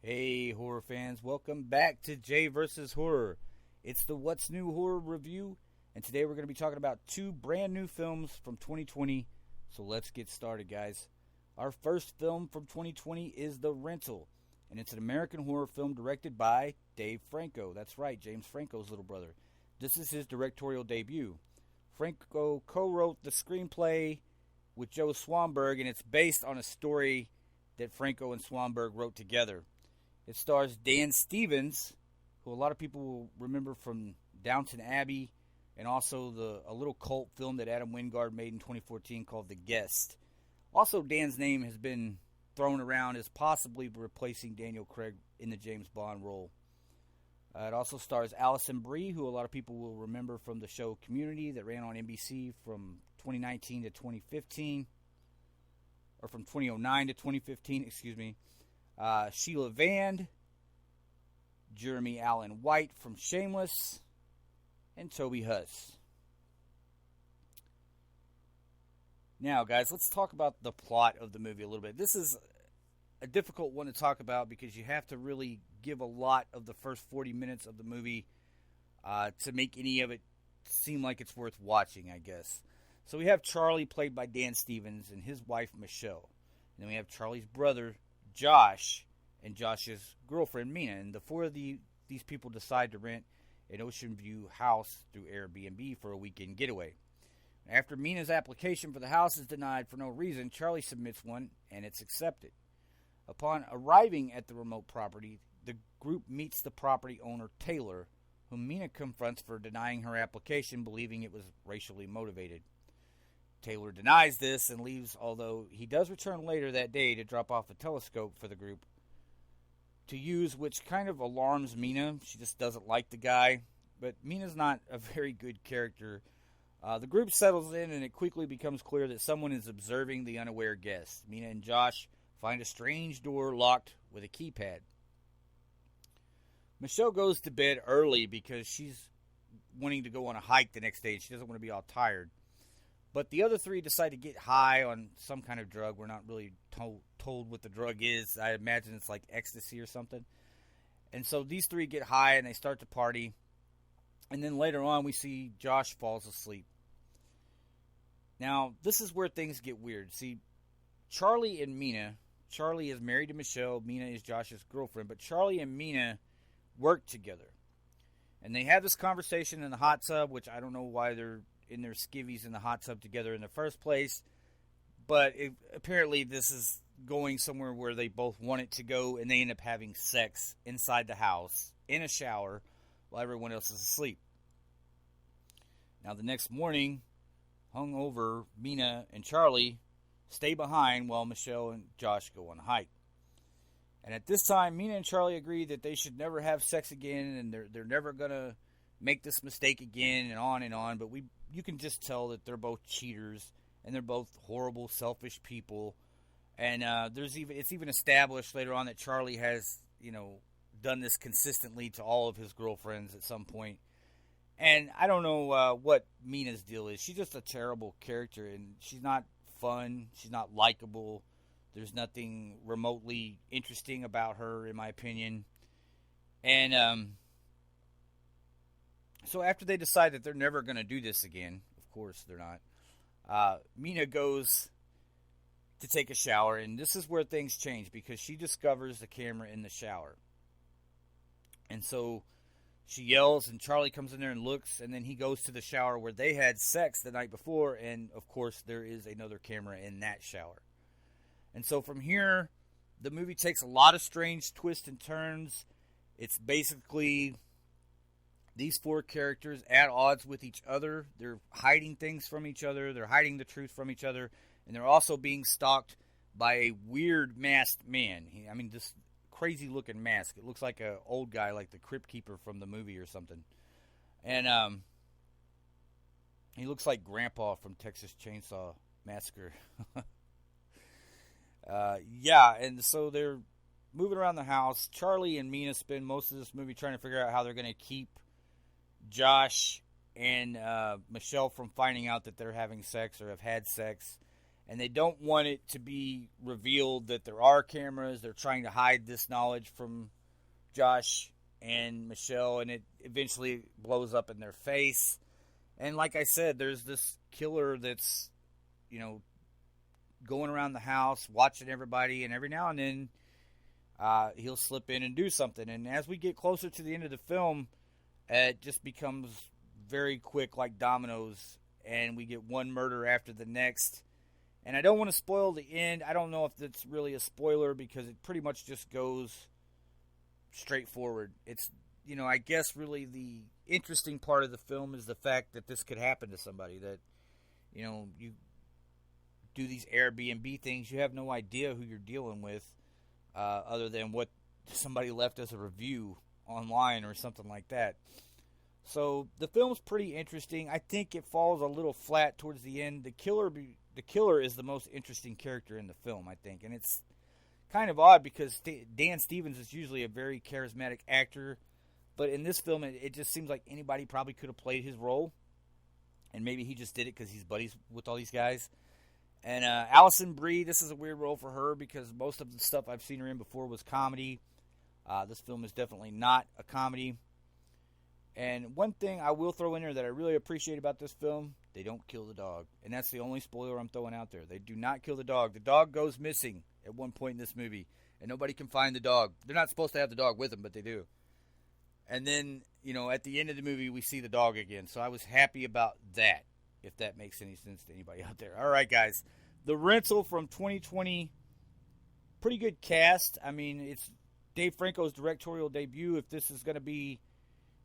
Hey, horror fans, welcome back to Jay vs. Horror. It's the What's New Horror Review, and today we're going to be talking about two brand new films from 2020. So let's get started, guys. Our first film from 2020 is The Rental, and it's an American horror film directed by Dave Franco. That's right, James Franco's little brother. This is his directorial debut. Franco co-wrote the screenplay with Joe Swanberg, and it's based on a story that Franco and Swanberg wrote together. It stars Dan Stevens, who a lot of people will remember from Downton Abbey, and also a little cult film that Adam Wingard made in 2014 called The Guest. Also, Dan's name has been thrown around as possibly replacing Daniel Craig in the James Bond role. It also stars Alison Brie, who a lot of people will remember from the show Community that ran on NBC from 2019 to 2015, or from 2009 to 2015, excuse me. Sheila Vand, Jeremy Allen White from Shameless, and Toby Huss. Now, guys, let's talk about the plot of the movie a little bit. This is a difficult one to talk about because you have to really give a lot of the first 40 minutes of the movie to make any of it seem like it's worth watching, I guess. So we have Charlie, played by Dan Stevens, and his wife, Michelle. And then we have Charlie's brother, Josh, and Josh's girlfriend, Mina. And the four of these people decide to rent an Ocean View house through Airbnb for a weekend getaway. After Mina's application for the house is denied for no reason, Charlie submits one, and it's accepted. Upon arriving at the remote property, the group meets the property owner, Taylor, whom Mina confronts for denying her application, believing it was racially motivated. Taylor denies this and leaves, although he does return later that day to drop off a telescope for the group to use, which kind of alarms Mina. She just doesn't like the guy, but Mina's not a very good character. The group settles in, and it quickly becomes clear that someone is observing the unaware guests. Mina and Josh find a strange door locked with a keypad. Michelle goes to bed early because she's wanting to go on a hike the next day. She doesn't want to be all tired. But the other three decide to get high on some kind of drug. We're not really told what the drug is. I imagine it's like ecstasy or something. And so these three get high and they start to party. And then later on we see Josh falls asleep. Now, this is where things get weird. See, Charlie and Mina, Charlie is married to Michelle, Mina is Josh's girlfriend, but Charlie and Mina work together. And they have this conversation in the hot tub, which I don't know why they're in their skivvies in the hot tub together in the first place, but apparently this is going somewhere where they both want it to go, and they end up having sex inside the house in a shower while everyone else is asleep. Now the next morning, hungover Mina and Charlie stay behind while Michelle and Josh go on a hike. And at this time, Mina and Charlie agree that they should never have sex again, and they're never gonna make this mistake again, and on, but you can just tell that they're both cheaters, and they're both horrible, selfish people. And it's even established later on that Charlie has, done this consistently to all of his girlfriends at some point. And I don't know what Mina's deal is. She's just a terrible character, and she's not fun. She's not likable. There's nothing remotely interesting about her, in my opinion. And so after they decide that they're never going to do this again, of course they're not, Mina goes to take a shower, and this is where things change because she discovers the camera in the shower. And so she yells, and Charlie comes in there and looks, and then he goes to the shower where they had sex the night before, and of course there is another camera in that shower. And so from here, the movie takes a lot of strange twists and turns. It's basically these four characters at odds with each other. They're hiding things from each other. They're hiding the truth from each other. And they're also being stalked by a weird masked man. This crazy-looking mask. It looks like an old guy, like the Crypt Keeper from the movie or something. And he looks like Grandpa from Texas Chainsaw Massacre. And so they're moving around the house. Charlie and Mina spend most of this movie trying to figure out how they're going to keep Josh and Michelle from finding out that they're having sex or have had sex. And they don't want it to be revealed that there are cameras. They're trying to hide this knowledge from Josh and Michelle, and it eventually blows up in their face. And like I said, there's this killer that's, going around the house, watching everybody, and every now and then he'll slip in and do something. And as we get closer to the end of the film, it just becomes very quick, like dominoes, and we get one murder after the next. And I don't want to spoil the end. I don't know if that's really a spoiler because it pretty much just goes straightforward. It's, I guess really the interesting part of the film is the fact that this could happen to somebody. That, you do these Airbnb things, you have no idea who you're dealing with other than what somebody left as a review online or something like that. So the film's pretty interesting. I think it falls a little flat towards the end. The killer is the most interesting character in the film, I think. And it's kind of odd because Dan Stevens is usually a very charismatic actor. But in this film, it just seems like anybody probably could have played his role. And maybe he just did it because he's buddies with all these guys. And Alison Brie, this is a weird role for her because most of the stuff I've seen her in before was comedy. This film is definitely not a comedy. And one thing I will throw in there that I really appreciate about this film, they don't kill the dog. And that's the only spoiler I'm throwing out there. They do not kill the dog. The dog goes missing at one point in this movie. And nobody can find the dog. They're not supposed to have the dog with them, but they do. And then, at the end of the movie, we see the dog again. So I was happy about that, if that makes any sense to anybody out there. All right, guys. The Rental from 2020, pretty good cast. I mean, it's Dave Franco's directorial debut. If this is going to be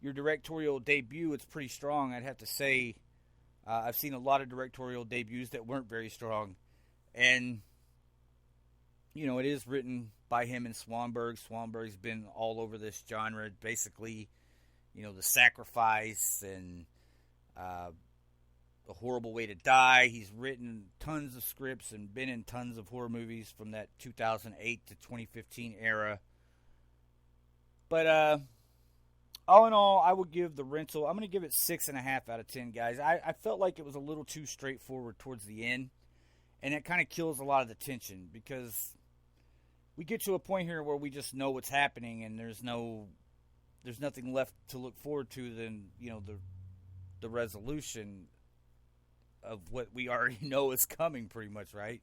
your directorial debut, it's pretty strong, I'd have to say. I've seen a lot of directorial debuts that weren't very strong. And, it is written by him and Swanberg. Swanberg's been all over this genre. Basically, The Sacrifice and A Horrible Way to Die. He's written tons of scripts and been in tons of horror movies from that 2008 to 2015 era. But, all in all, I would give The Rental, I'm going to give it 6.5 out of 10, guys. I felt like it was a little too straightforward towards the end, and it kind of kills a lot of the tension, because we get to a point here where we just know what's happening, and there's nothing left to look forward to than, the resolution of what we already know is coming, pretty much, right?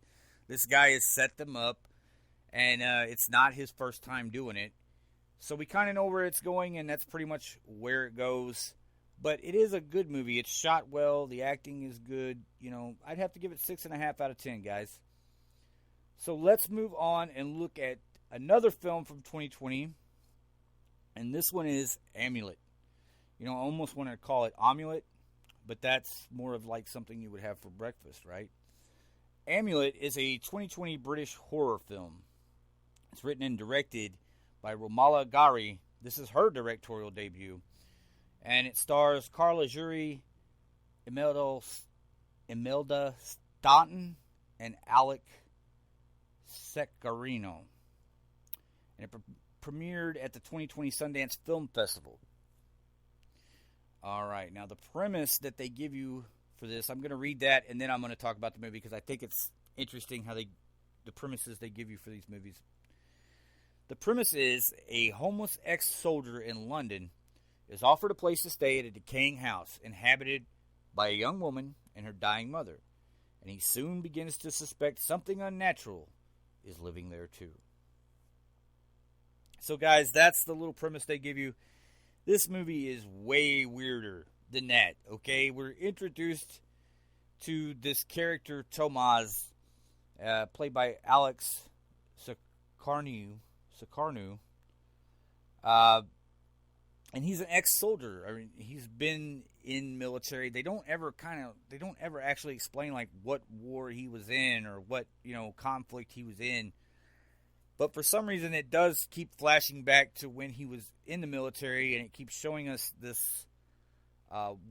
This guy has set them up, and it's not his first time doing it. So we kind of know where it's going, and that's pretty much where it goes. But it is a good movie. It's shot well. The acting is good. I'd have to give it 6.5 out of 10, guys. So let's move on and look at another film from 2020. And this one is Amulet. I almost want to call it Omelette, but that's more of like something you would have for breakfast, right? Amulet is a 2020 British horror film. It's written and directed by Romola Garai. This is her directorial debut. And it stars Carla Juri, Imelda Staunton, and Alec Secareanu. And it premiered at the 2020 Sundance Film Festival. All right, now the premise that they give you for this, I'm going to read that, and then I'm going to talk about the movie, because I think it's interesting how the premises they give you for these movies. The premise is a homeless ex-soldier in London is offered a place to stay at a decaying house inhabited by a young woman and her dying mother, and he soon begins to suspect something unnatural is living there too. So guys, that's the little premise they give you. This movie is way weirder than that, okay? We're introduced to this character, Tomas, played by Alex Secareanu, and he's an ex-soldier. I mean, he's been in military. They don't ever actually explain like what war he was in or what, conflict he was in. But for some reason, it does keep flashing back to when he was in the military, and it keeps showing us this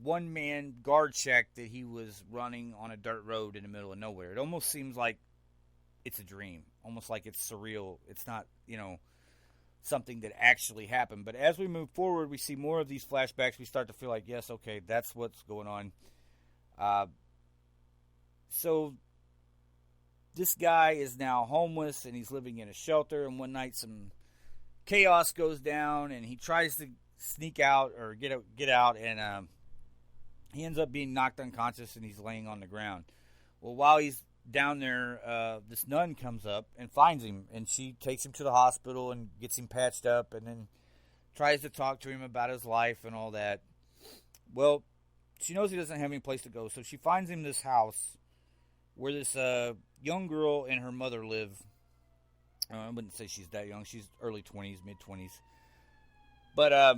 one-man guard shack that he was running on a dirt road in the middle of nowhere. It almost seems like it's a dream, almost like it's surreal. It's not, something that actually happened. But as we move forward, we see more of these flashbacks. We start to feel like, yes, okay, that's what's going on. So this guy is now homeless, and he's living in a shelter, and one night some chaos goes down, and he tries to sneak out or get out, and he ends up being knocked unconscious, and he's laying on the ground. Well, while he's down there, this nun comes up and finds him, and she takes him to the hospital and gets him patched up, and then tries to talk to him about his life and all that. Well, she knows he doesn't have any place to go, so she finds him this house where this young girl and her mother live. I wouldn't say she's that young. She's early 20s, mid-20s. But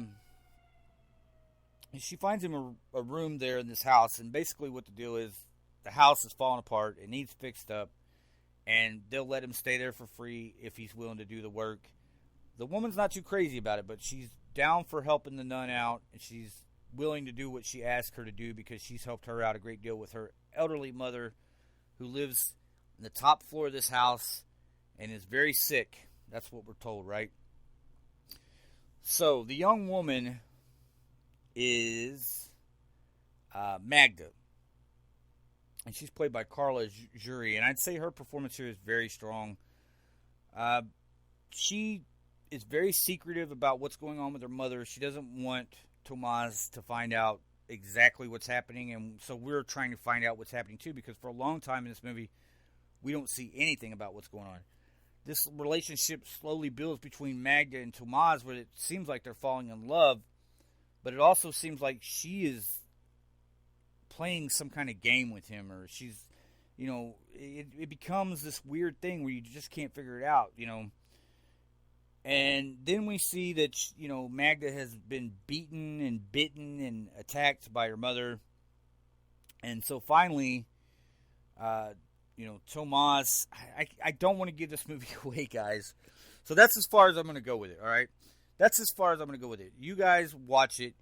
she finds him a room there in this house, and basically what the deal is, the house is falling apart. It needs fixed up, and they'll let him stay there for free if he's willing to do the work. The woman's not too crazy about it, but she's down for helping the nun out, and she's willing to do what she asked her to do because she's helped her out a great deal with her elderly mother who lives on the top floor of this house and is very sick. That's what we're told, right? So the young woman is Magda, and she's played by Carla Juri, and I'd say her performance here is very strong. She is very secretive about what's going on with her mother. She doesn't want Tomas to find out exactly what's happening, and so we're trying to find out what's happening too, because for a long time in this movie we don't see anything about what's going on. This relationship slowly builds between Magda and Tomas, where it seems like they're falling in love, but it also seems like she is playing some kind of game with him, or she's, it becomes this weird thing where you just can't figure it out, And then we see that, Magda has been beaten and bitten and attacked by her mother. And so finally, Tomas, I don't want to give this movie away, guys. So that's as far as I'm going to go with it, all right? That's as far as I'm going to go with it. You guys watch it.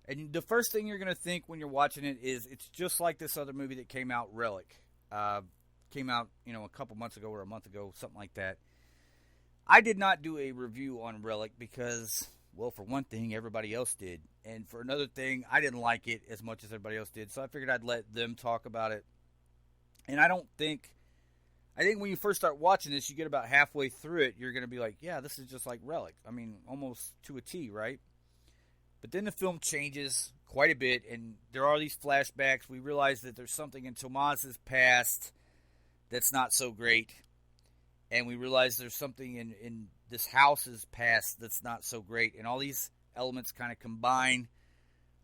And the first thing you're going to think when you're watching it is it's just like this other movie that came out, Relic. Came out, a couple months ago or a month ago, something like that. I did not do a review on Relic because, well, for one thing, everybody else did. And for another thing, I didn't like it as much as everybody else did. So I figured I'd let them talk about it. And I think when you first start watching this, you get about halfway through it, you're going to be like, yeah, this is just like Relic. I mean, almost to a T, right? But then the film changes quite a bit, and there are these flashbacks. We realize that there's something in Tomas's past that's not so great. And we realize there's something in this house's past that's not so great. And all these elements kind of combine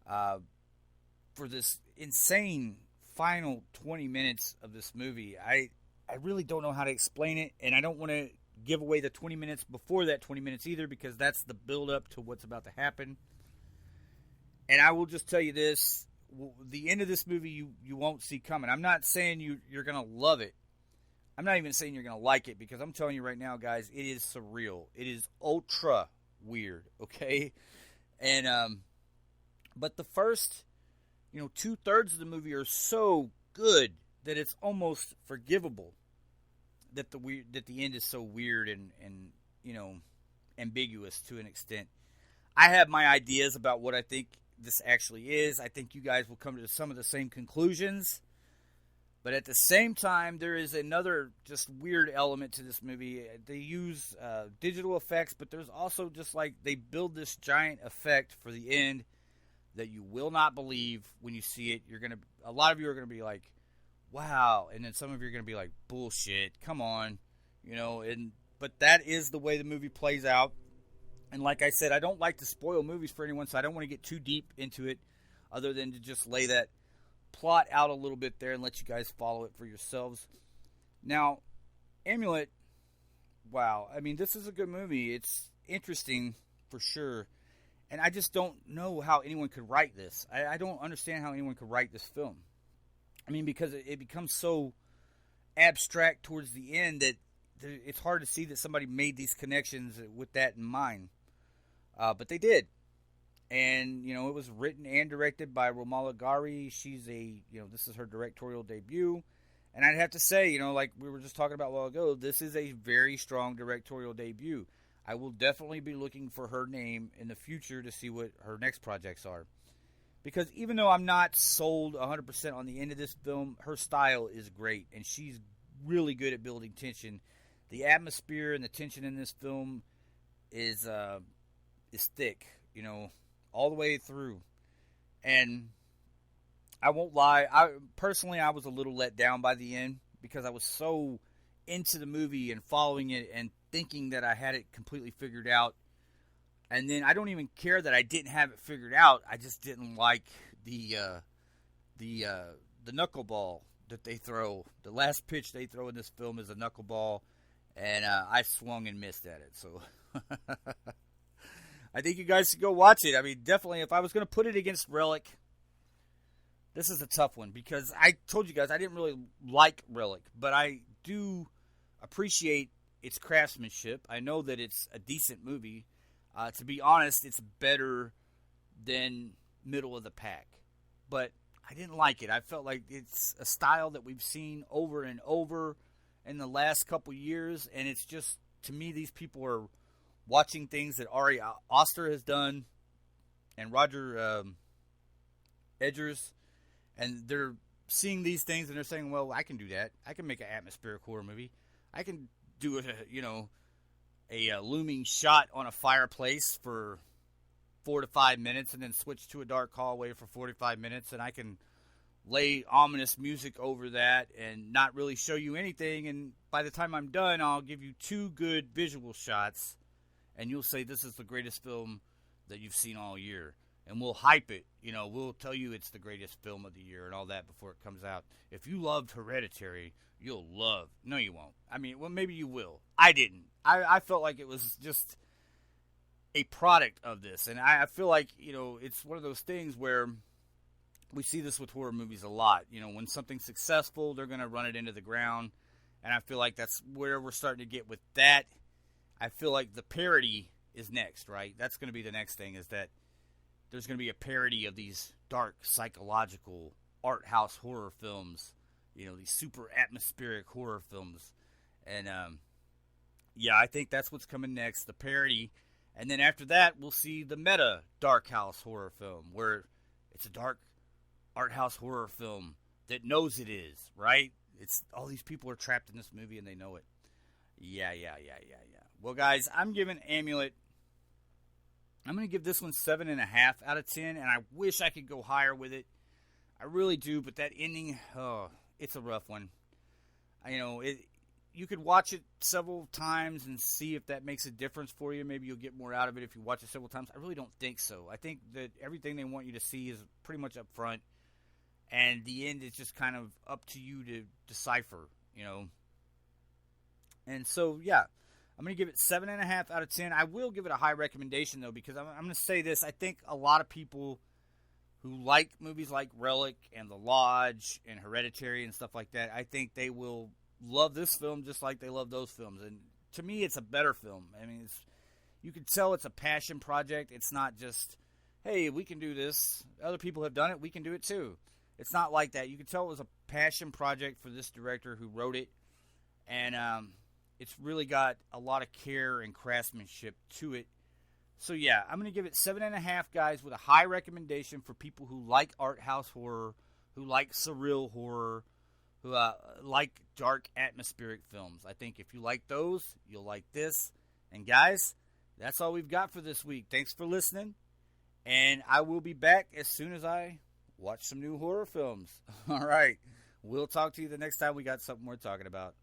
for this insane final 20 minutes of this movie. I really don't know how to explain it. And I don't want to give away the 20 minutes before that 20 minutes either, because that's the build-up to what's about to happen. And I will just tell you this. The end of this movie you won't see coming. I'm not saying you're going to love it. I'm not even saying you're going to like it, because I'm telling you right now, guys, it is surreal. It is ultra weird, okay? And, but the first, 2/3 of the movie are so good that it's almost forgivable that the end is so weird and ambiguous to an extent. I have my ideas about what I think this actually is. I think you guys will come to some of the same conclusions. But at the same time, there is another just weird element to this movie. They use digital effects, but there's also just like they build this giant effect for the end that you will not believe when you see it. A lot of you are going to be like, wow. And then some of you are going to be like, bullshit, come on. But that is the way the movie plays out. And like I said, I don't like to spoil movies for anyone, so I don't want to get too deep into it other than to just lay that plot out a little bit there and let you guys follow it for yourselves. Now, Amulet, wow. I mean, this is a good movie. It's interesting for sure. And I just don't know how anyone could write this. I don't understand how anyone could write this film. I mean, because it becomes so abstract towards the end that it's hard to see that somebody made these connections with that in mind. But they did. And, it was written and directed by Romola Garai. She's this is her directorial debut. And I'd have to say, like we were just talking about a while ago, this is a very strong directorial debut. I will definitely be looking for her name in the future to see what her next projects are. Because even though I'm not sold 100% on the end of this film, her style is great. And she's really good at building tension. The atmosphere and the tension in this film is thick, all the way through. And I won't lie, I was a little let down by the end because I was so into the movie and following it and thinking that I had it completely figured out. And then I don't even care that I didn't have it figured out. I just didn't like the knuckleball that they throw. The last pitch they throw in this film is a knuckleball, and I swung and missed at it. So I think you guys should go watch it. I mean, definitely, if I was going to put it against Relic, this is a tough one because I told you guys I didn't really like Relic, but I do appreciate its craftsmanship. I know that it's a decent movie. To be honest, it's better than middle of the pack. But I didn't like it. I felt like it's a style that we've seen over and over in the last couple years. And it's just, to me, these people are watching things that Ari Aster has done and Roger Edgers. And they're seeing these things and they're saying, well, I can do that. I can make an atmospheric horror movie. I can do a looming shot on a fireplace for 4 to 5 minutes and then switch to a dark hallway for 45 minutes, and I can lay ominous music over that and not really show you anything, and by the time I'm done, I'll give you 2 good visual shots, and you'll say this is the greatest film that you've seen all year. And we'll hype it. We'll tell you it's the greatest film of the year and all that before it comes out. If you loved Hereditary, you'll love... No, you won't. I mean, well, maybe you will. I didn't. I felt like it was just a product of this. And I feel like, it's one of those things where we see this with horror movies a lot. When something's successful, they're going to run it into the ground. And I feel like that's where we're starting to get with that. I feel like the parody is next, right? That's going to be the next thing, is that there's going to be a parody of these dark, psychological, art house horror films. These super atmospheric horror films. And, I think that's what's coming next, the parody. And then after that, we'll see the meta dark house horror film, where it's a dark art house horror film that knows it is, right? It's all these people are trapped in this movie and they know it. Yeah. Well, guys, I'm giving Amulet... I'm going to give this one 7.5 out of 10, and I wish I could go higher with it. I really do, but that ending, it's a rough one. You could watch it several times and see if that makes a difference for you. Maybe you'll get more out of it if you watch it several times. I really don't think so. I think that everything they want you to see is pretty much up front, and the end is just kind of up to you to decipher, And so, yeah. I'm going to give it 7.5 out of 10. I will give it a high recommendation, though, because I'm going to say this. I think a lot of people who like movies like Relic and The Lodge and Hereditary and stuff like that, I think they will love this film just like they love those films. And to me, it's a better film. I mean, you can tell it's a passion project. It's not just, hey, we can do this. Other people have done it. We can do it, too. It's not like that. You can tell it was a passion project for this director who wrote it. And, it's really got a lot of care and craftsmanship to it. So, yeah, I'm going to give it 7.5, guys, with a high recommendation for people who like art house horror, who like surreal horror, who like dark atmospheric films. I think if you like those, you'll like this. And, guys, that's all we've got for this week. Thanks for listening. And I will be back as soon as I watch some new horror films. All right. We'll talk to you the next time we got something we're talking about.